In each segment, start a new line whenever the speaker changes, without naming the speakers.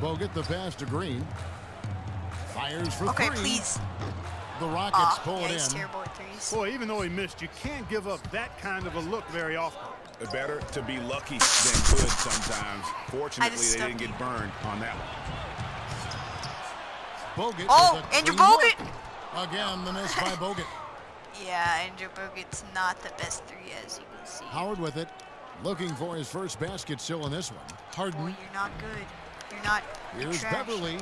Bogut the pass to Green. Fires for
Okay,
three.
please.
The Rockets pull
Yeah,
it
he's
in.
terrible at threes.
Boy, even though he missed, you can't give up that kind of a look very often.
Better to be lucky than good sometimes. Fortunately, they didn't get
stuck
burned on that one.
Bogut.
Oh,
with a
Andrew
clean
Bogut.
look. Again, the miss by Bogut.
Yeah, Andrew Bogut's not the best three, as you can see.
Howard with it. Looking for his first basket still in this one. Harden.
Boy, you're not good. You're not. You're
Here's
trash.
Beverly.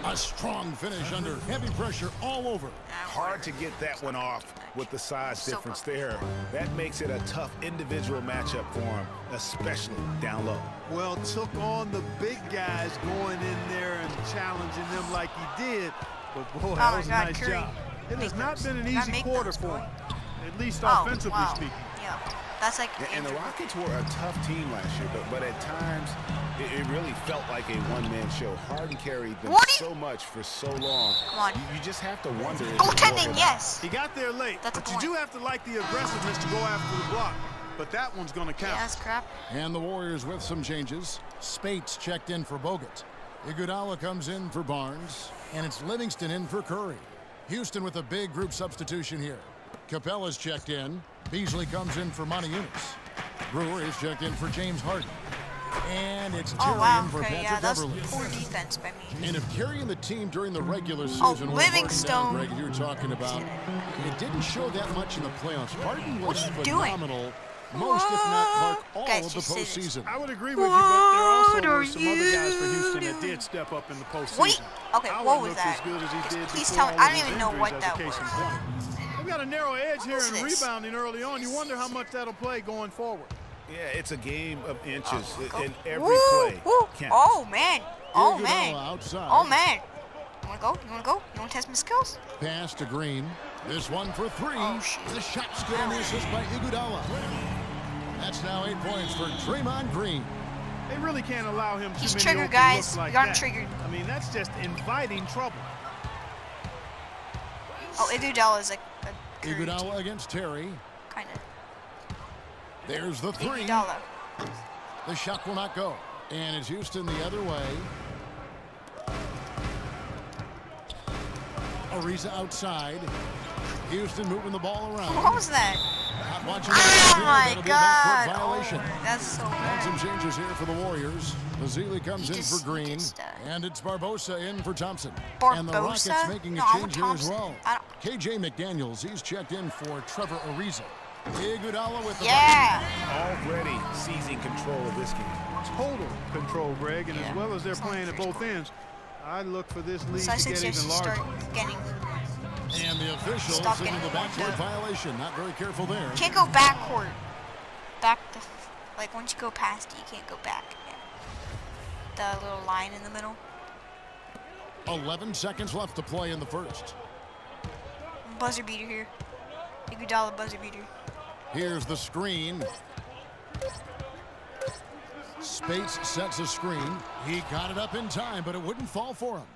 A strong finish under heavy pressure all over.
Hard to get that one off with the size
So
difference
close.
there. That makes it a tough individual matchup for him, especially down low.
Well, took on the big guys going in there and challenging them like he did. But boy,
Oh
that
my
was a
God,
nice
Curry.
job. It has
Make
not
those.
been an
You gotta
easy
make
quarter
those,
for
boy.
him, at least
Oh,
offensively
wow.
speaking.
Yeah, that's like.
And the
Andrew.
Rockets were a tough team last year, but at times it really felt like a one-man show. Harden carried them
What do you-
so much for so long.
Come on.
You just have to wonder. if
Goaltending,
it's
yes.
He got there late,
That's
but
the
you do
point.
have to like the aggressiveness to go after the block. But that one's going to count.
Yeah, that's crap.
And the Warriors with some changes. Spates checked in for Bogut. Iguodala comes in for Barnes. And it's Livingston in for Curry. Houston with a big group substitution here. Capella's checked in. Beasley comes in for Monty Eunice. Brewer is checked in for James Harden. And it's
Oh
Terry
wow.
in for
Okay,
Patrick
yeah, that's
Beverly.
poor defense by me.
And if carrying the team during the regular season
Oh,
was
Livingstone.
Harden down, Greg, you were talking about, it didn't show that much in the playoffs. Harden was
What are you doing?
phenomenal most, if not Mark, all
Guys,
of the
just say this.
postseason.
I would agree with you, but there also
What
were
are
some other guys for
you
Houston that
doing?
did step up in the postseason.
What do you- okay,
Howard
what was
looked
that?
as good as he did
Please
before
tell me.
all
I
of
don't
his
even know what
injuries as a
that
case in
was.
point. They've got a narrow edge here
is
in
this?
rebounding early on. You wonder how much that'll play going forward.
Yeah, it's a game of inches,
Go.
and every
Woo,
play
woo.
counts.
Oh man. Oh
Iguodala
man.
outside.
Oh man. You wanna go? You wanna go? You wanna test my skills?
Pass to Green. This one for three.
Oh, shit.
The shot's good on the assist by Iguodala. That's now 8 points for Draymond Green.
They really can't allow him too
He's
many
triggered,
open
guys.
looks like
You got him
that.
triggered.
I mean, that's just inviting trouble.
Oh, Iguodala is like a
Iguodala against Terry.
kind of.
There's the three.
Iguodala.
The shot will not go. And it's Houston the other way. Ariza outside. Houston moving the ball around.
What was that?
Not watching
Oh
that.
my
That'll be a backcourt
God!
violation.
Oh, that's so
And
bad.
some changes here for the Warriors. Mazzilli comes
He
in
just-
for Green.
he just,
And it's Barbosa in for Thompson. And the
Barbosa?
Rockets making a
No, I'm
change here as
Thompson.
well.
I don't-
KJ McDaniels, he's checked in for Trevor Ariza. Iguodala with the
Yeah.
Already seizing control of this game.
Total control, Greg, and
Yeah.
as well as they're
It's not
playing at
first
both ends, I look for this lead
So I
to get
suggest
even
you
larger.
start getting.
And the official
Stop
signaled
getting
the backcourt
warmed up.
violation. Not very careful there.
You can't go backward. Back the. Like once you go past it, you can't go back again. The little line in the middle.
11 seconds left to play in the first.
Buzzer beater here. Iguodala buzzer beater.
Here's the screen. Spates sets a screen. He got it up in time, but it wouldn't fall for him.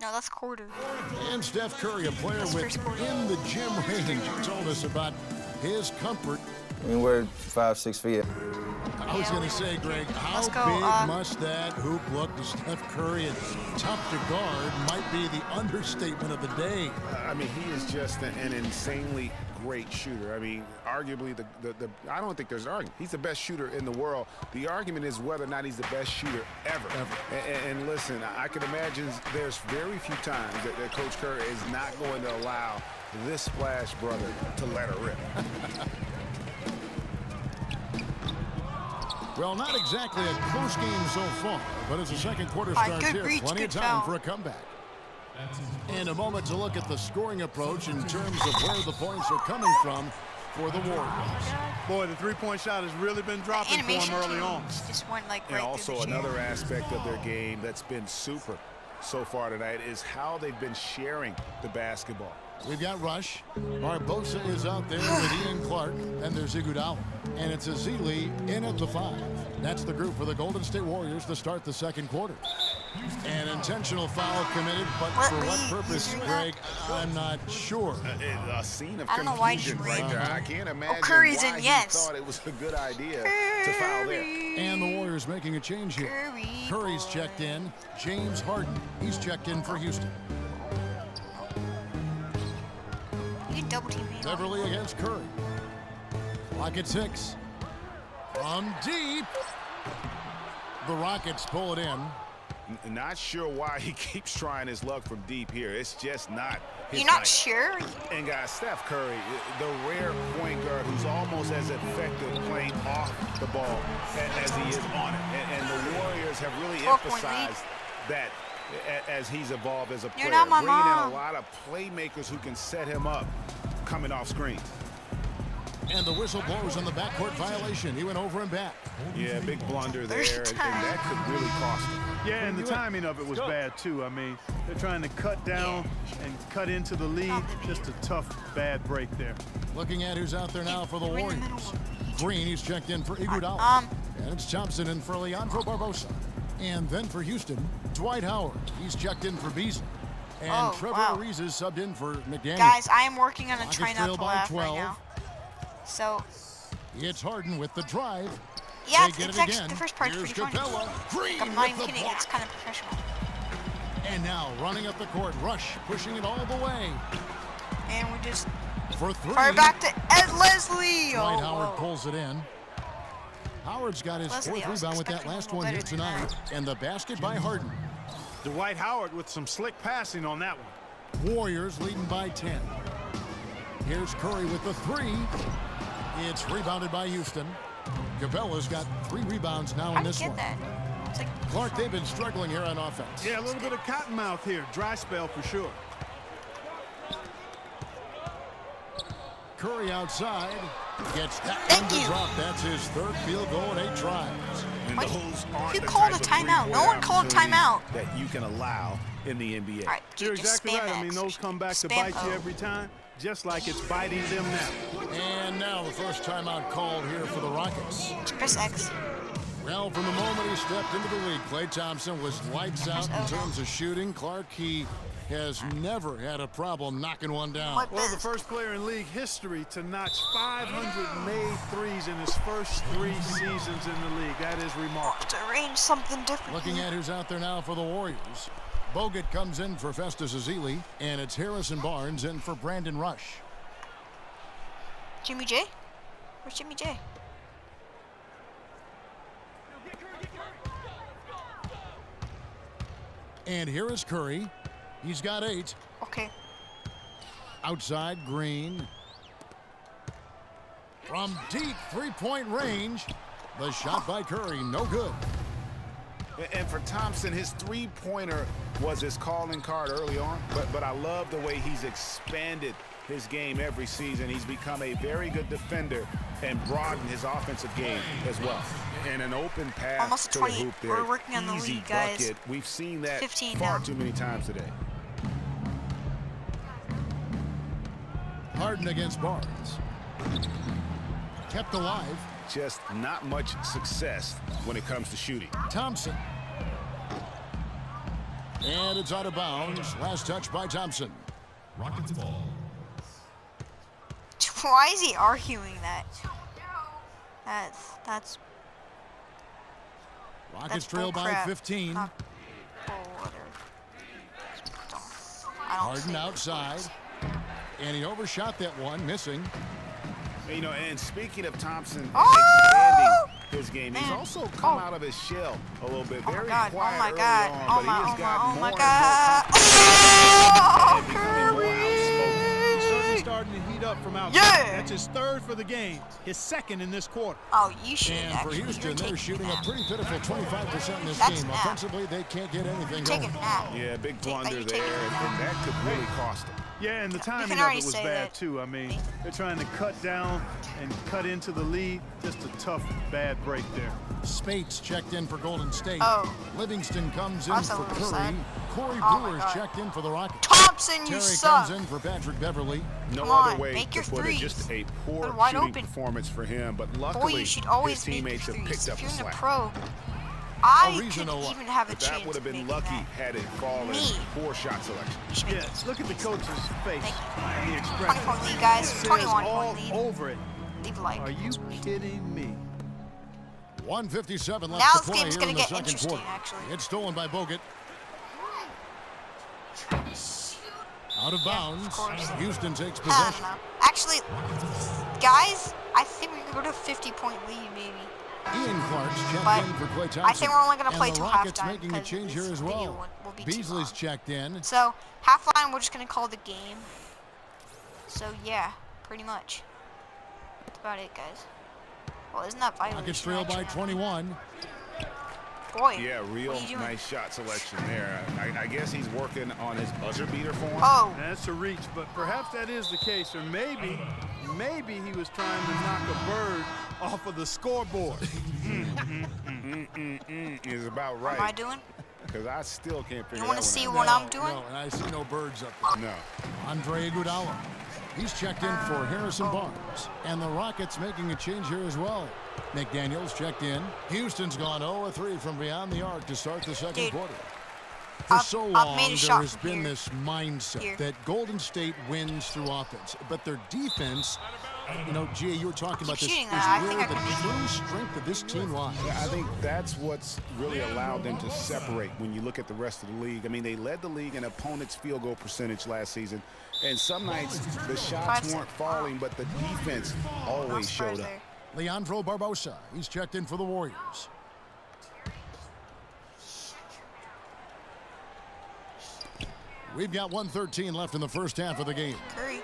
No, that's quarter.
And Steph Curry, a player
That's
with
first quarter.
in the gym range, told us about his comfort.
I mean, we're 5, 6 feet.
I was going to say, Greg, how
Let's go,
big must that hoop look to Steph Curry? And tough to guard might be the understatement of the day.
I mean, he is just an insanely great shooter. I mean, arguably, I don't think there's an argument. He's the best shooter in the world. The argument is whether or not he's the best shooter ever. And listen, I can imagine there's very few times that Coach Curry is not going to allow this splash brother to let her rip.
Well, not exactly a close game so far, but as the second quarter
All right,
starts
good
here,
reach,
plenty of
good
time
foul.
for a comeback. In a moment to look at the scoring approach in terms of where the points are coming from for the Warriors.
Boy, the three-point shot has really been dropping for
Animation
him early on.
just went like
And
right
also
through the
another
chair.
aspect of their game that's been super so far tonight is how they've been sharing the basketball.
We've got Rush. Barbosa is out there with Ian Clark. And there's Iguodala. And it's Azili in at the 5. That's the group for the Golden State Warriors to start the second quarter. An intentional foul committed, but
What
for what
league
purpose,
is that?
Greg, I'm not sure.
A scene of
I don't know why
confusion
you
right
ran.
there. I can't imagine
Curry's
why
in,
he
yes.
thought it was a good idea to foul there.
And the Warriors making a change here. Curry's
boy.
checked in. James Harden, he's checked in for Houston.
You can double team me.
Beverly against Curry. Clock at 6. From deep. The Rockets pull it in.
Not sure why he keeps trying his luck from deep here. It's just not his
You're not
night.
sure?
And guys, Steph Curry, the rare point guard who's almost as effective playing off the ball as he is on it. And the Warriors have really
4-point lead.
emphasized that as he's evolved as a player.
You're not my
Bringing
mom.
in a lot of playmakers who can set him up coming off screens.
And the whistle blows on the backcourt violation. He went over and back.
Yeah, big blunder there,
There's
and
time.
that could really cost him.
Yeah, and the timing of it was bad, too. I mean, they're trying to cut down and cut into the lead. Just a tough, bad break there.
Looking at who's out there now for the
We're in the
Warriors.
middle.
Green, he's checked in for Iguodala. And it's Thompson in for Leandro Barbosa. And then for Houston, Dwight Howard. He's checked in for Beasley. And
Oh,
Trevor
wow.
Ariza is subbed in for McDaniel.
Guys, I am working on a
Rockets
try not
trail
to
by
laugh
12.
right now. So,
It's Harden with the drive.
yeah,
They get
it's
it
actually
again.
the first part's
Here's
pretty funny.
Capella. Green
I'm not even
with the
kidding,
block.
it's kind of professional.
And now running up the court, Rush pushing it all the way
And we just
for 3.
fire back to Ed Leslie.
Dwight
Oh,
Howard
whoa.
pulls it in. Howard's got his
Leslie, I
4th
was
rebound with that
expecting a
last
little
one
better
here
than
tonight.
that.
And the basket by Harden.
Dwight Howard with some slick passing on that one.
Warriors leading by 10. Here's Curry with the 3. It's rebounded by Houston. Capella's got 3 rebounds now
I
in this
get
one.
that. It's like,
Clark, they've been struggling here on offense.
Yeah, a little bit of cottonmouth here. Dry spell for sure.
Curry outside. Gets that
Thank
one to
you.
drop. That's his 3rd field goal in 8 tries.
And
What?
those aren't
Who
the
called
type
a
of
timeout?
three-point
No one called a
opportunities
timeout.
that you can allow in the NBA.
all right,
You're
just
exactly
spam
right. I
X.
mean, those come back to
Spam
bite you
O.
every time, just like it's biting them now.
And now the first timeout called here for the Rockets.
Press X.
Well, from the moment he stepped into the league, Klay Thompson was lights out in terms of shooting. Clark, he has never had a problem knocking one down.
What
Well, the first player in league history to notch 500 made threes in his first 3 seasons in the league. That is remarkable.
to arrange something different.
Looking at who's out there now for the Warriors. Bogut comes in for Festus Ezeli, and it's Harrison Barnes in for Brandon Rush.
Jimmy J? Where's Jimmy J?
And here is Curry. He's got 8.
Okay.
Outside, Green. From deep 3-point range, the shot by Curry, no good.
And for Thompson, his 3-pointer was his calling card early on, but I love the way he's expanded his game every season. He's become a very good defender and broadened his offensive game as well. And an open pass
Almost
to
20.
the hoop there.
We're working on the
Easy
lead, guys.
bucket. We've seen that
15
far
now.
too many times today.
Harden against Barnes. Kept alive.
Just not much success when it comes to shooting.
Thompson. And it's out of bounds. Last touch by Thompson.
Rockets ball.
Why is he arguing that? That's
Rockets trail by
bullcrap.
15.
Not bull, whatever. I don't
Harden
think-
outside. And he overshot that one, missing.
You know, and speaking of Thompson
Oh!
expanding his game, he's
Man.
also come
Oh.
out of his shell a little bit.
Oh my
Very
god,
quiet
oh my
early
god,
on,
oh
but
my,
he has gotten
oh
more
my
and
god.
more
Oh,
comfortable and becoming more outspoken.
He's certainly starting to heat up from outside.
Yeah.
That's his 3rd for the game, his 2nd in this quarter.
Oh, you should
And for
actually.
Houston,
You're
they're
taking
shooting
a
a
nap.
pretty pitiful 25% in this
That's
game.
a nap.
Offensively, they can't get anything
Take a
going.
nap.
Yeah, big
Take- are
blunder
you
there,
taking a nap?
and that could really cost him.
Yeah, and the timing
can
of
already
it was
say
bad
that.
too. I mean, they're trying to cut down and cut into the lead. Just a tough, bad break there.
Spates checked in for Golden State.
Oh.
Livingston comes in
That's a
for
little
Curry.
sad.
Corey
Oh my
Brewer's
God.
checked in for the Rockets.
Thompson, you
Terry
suck.
comes in for Patrick Beverly.
No
Come
other
on,
way
make
to
your
put
threes.
it. Just a poor
They're wide
shooting
open.
performance for him, but
Boy,
luckily
you should always
his
make your
teammates have
threes.
picked
If
up the
you're in a
slack.
pro, I
reason
could
to luck.
even have a
But
chance
that would have
of
been
making
lucky
that.
had it fallen.
Me.
Poor shot selection.
You should make
Yes, look at the coach's face
Thank you.
and the
20
expression.
point lead, guys.
It says
21
all
point lead.
over it.
Leave a like.
Are you kidding me?
1:57
Now
left
this
to play
game's
here
gonna
in the
get
second
interesting,
quarter.
actually.
It's stolen by Bogut. Out of bounds.
course.
Houston takes
I
possession.
don't know. Actually, guys, I think we could go to a 50-point lead, maybe.
Ian Clark's checked
But
in for Klay Thompson.
I think we're only gonna play
and the
till
Rockets
halftime
making a
because
change here
this
as
video
well.
will be too
Beasley's
long.
checked in.
So, halftime, we're just going to call the game. So, yeah, pretty much. That's about it, guys. Well, isn't that violation?
Rockets trail by
actually?
21.
Boy,
Yeah, real
what are you doing?
nice shot selection there. I guess he's working on his buzzer beater form.
Oh,
That's a reach, but perhaps that is the case. Or maybe he was trying to knock a bird off of the scoreboard.
Is about
what am I
right.
doing?
Because I still can't figure
You
that
want
one
to see
out.
what I'm doing?
No, and I see no birds up there.
No.
Andre Iguodala. He's checked in for Harrison Barnes. And the Rockets making a change here as well. McDaniels checked in. Houston's gone 0-3 from beyond the arc to start the second
Dude,
quarter. For so
I've
long,
made a
there
shot
has
from
been
here.
this mindset
Here.
that Golden State wins through offense. But their defense, you know, Gia, you were talking about this,
shooting
is
that. I
where
think I
the
can make it.
true strength of this team lies.
I think that's what's really allowed them to separate when you look at the rest of the league. I mean, they led the league in opponents' field goal percentage last season. And some nights the shots weren't falling, but the defense always
no
showed
Spurs
up.
there.
Leandro Barbosa. He's checked in for the Warriors. We've got 1:13 left in the first half of the game.
Curry.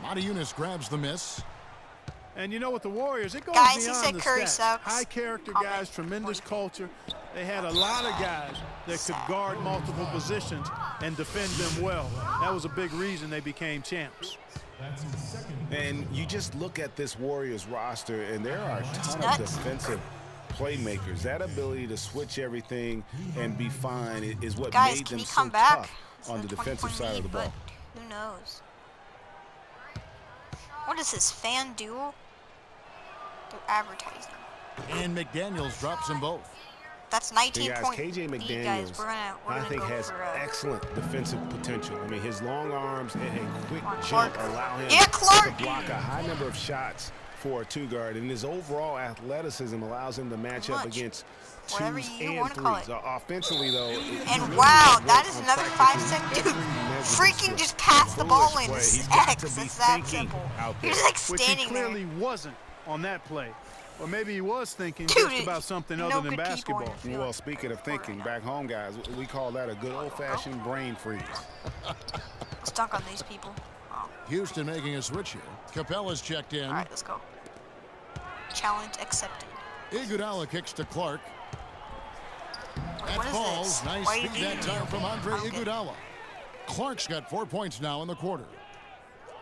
Monty Eunice grabs the miss.
And you know what, the Warriors, it goes
Guys, he
beyond
said
the
Curry
stats.
sucks.
High character
Comment.
guys, tremendous culture. They had a lot of guys that could guard multiple positions and defend them well. That was a big reason they became champs.
And you just look at this Warriors roster, and there are a ton of
nuts.
defensive playmakers. That ability to switch everything and be fine is what
Guys,
made
can
them
you
so
come back?
tough
It's
on
a
the
20
defensive
point
side of the
lead,
ball.
but who knows? What is this, fan duel? They're advertising.
And McDaniels drops them both.
That's
Hey
19
guys,
point
KJ
lead,
McDaniels,
guys. We're
I
gonna
think
go
has
for,
excellent defensive potential. I mean, his long arms and a quick
Clark.
jump allow him
Yeah, Clark.
to block a high number of shots for a two-guard, and his overall athleticism allows him to match up
Much.
against
Whatever
twos
you
and
wanna call
threes.
it.
Offensively, though,
And wow, that is another 5-second dude. Freaking just passed the ball in.
He's
It's
got
X.
to be
It's that
thinking
simple.
out
He was
there.
like
Which he
standing there.
clearly wasn't on that play. Or maybe he was thinking
Dude,
just about something
no
other than
good people in
basketball.
the field.
Well, speaking of thinking, back home, guys, we call that a good old-fashioned brain freeze.
Let's dunk on these people. Oh,
Houston making a switch here. Capella's checked in.
all right, let's go. Challenge accepted.
Iguodala kicks to Clark. That
What is
falls.
this?
Nice
Why are you
feed that
doing
time
that?
from Andre
I don't get it.
Iguodala. Clark's got 4 points now in the quarter.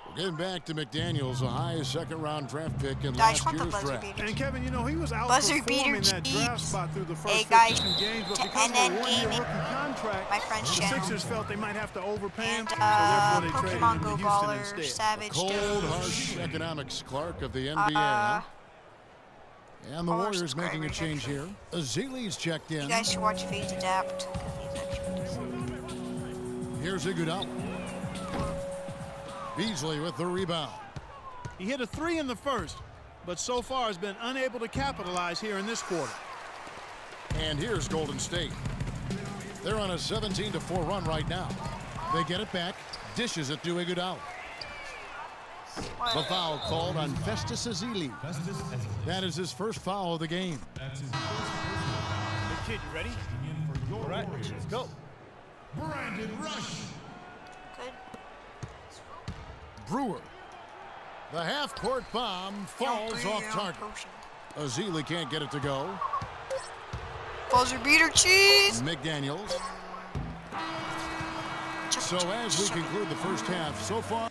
We're getting back to McDaniels, a high second-round draft pick in
Guys,
last
want the
year's
buzzer
draft.
beater?
And Kevin, you know, he was
Buzzer beater
outperforming that draft
cheats.
spot through the first
Hey, guys,
15 games, but
to
because of a
NN
one-year
Gaming,
rookie contract,
my friend's
the
channel.
Sixers felt they might have to overpay him,
And
so therefore they traded
Pokemon
him to
Go
Houston
Baller,
instead.
Savage
Cold,
Dude.
harsh economics, Clark of the NBA. huh? And the
all our
Warriors making a
subscribers,
change
actually.
here. Azili's checked in.
You guys should watch Fades Adapt. 'Cause he's actually-
Here's Iguodala. Beasley with the rebound.
He hit a three in the first, but so far has been unable to capitalize here in this quarter.
And here's Golden State. They're on a 17-4 run right now. They get it back, dishes it to Iguodala. The foul called on Festus Ezeli. That is his first foul of the game.
Hey, kid, you ready? All right, let's go.
Good.
Brewer. The half-court bomb falls off target. Ezeli can't get it to go.
Buzzer beater cheese.
McDaniels. So as we conclude the first half, so far.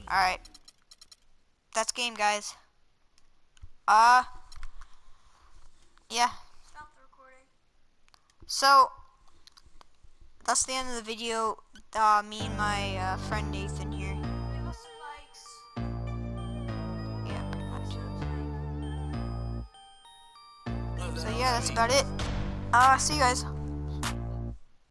All right. That's game, guys. Yeah. Stop the recording. So, that's the end of the video. Me and my friend Nathan here. Give us some likes. Yeah, pretty much. So yeah, that's about it. See you guys.